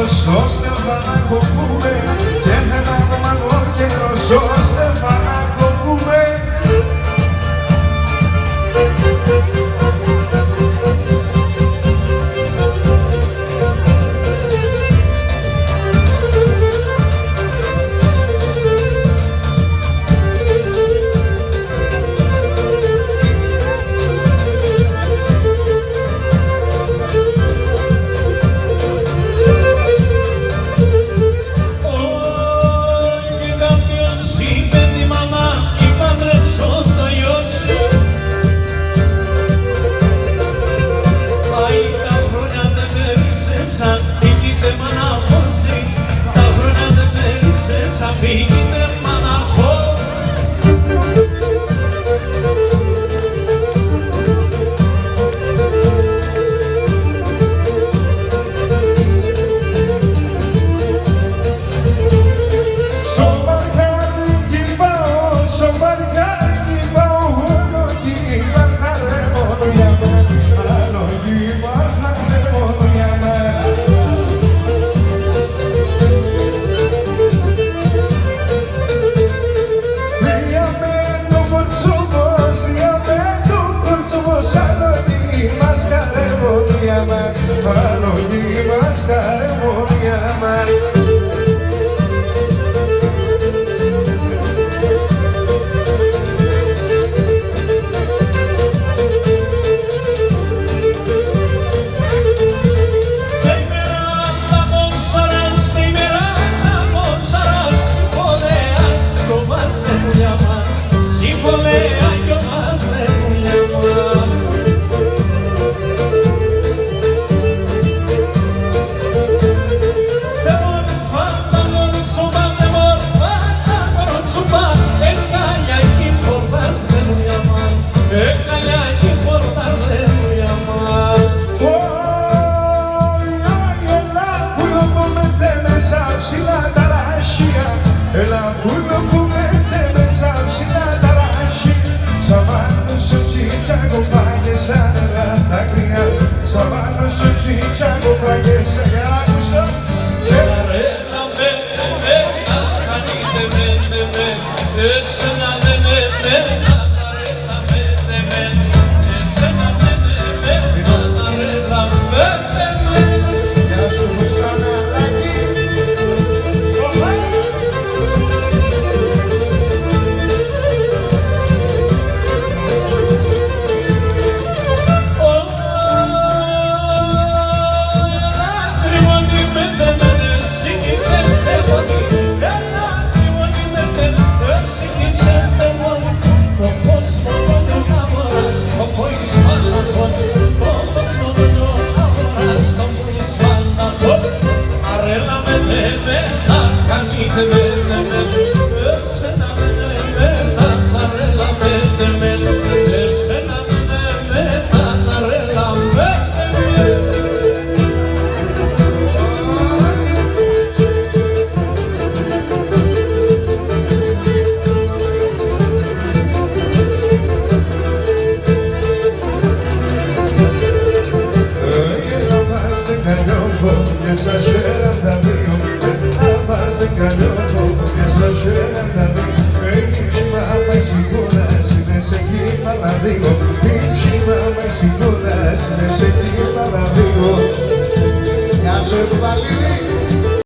στο Στεφανάκο πούμε και ένα μαγό καιρό στο Στεφανάκο πούμε. Έλα που νομπούμετε μέσα ψηλά τα ράχη. Σαβάνο σου τσίτσακο πάγε σαν τα κρυά. Σαβάνο σου τσίτσακο πάγε σαν γαλάκουσο. Ρέλα με, να κάνετε με, εσένα με, ρέλα με, εσένα με, ρέλα με. Γεια σου Μουσταναλάκη. Γεια σου Ευβαλίνη.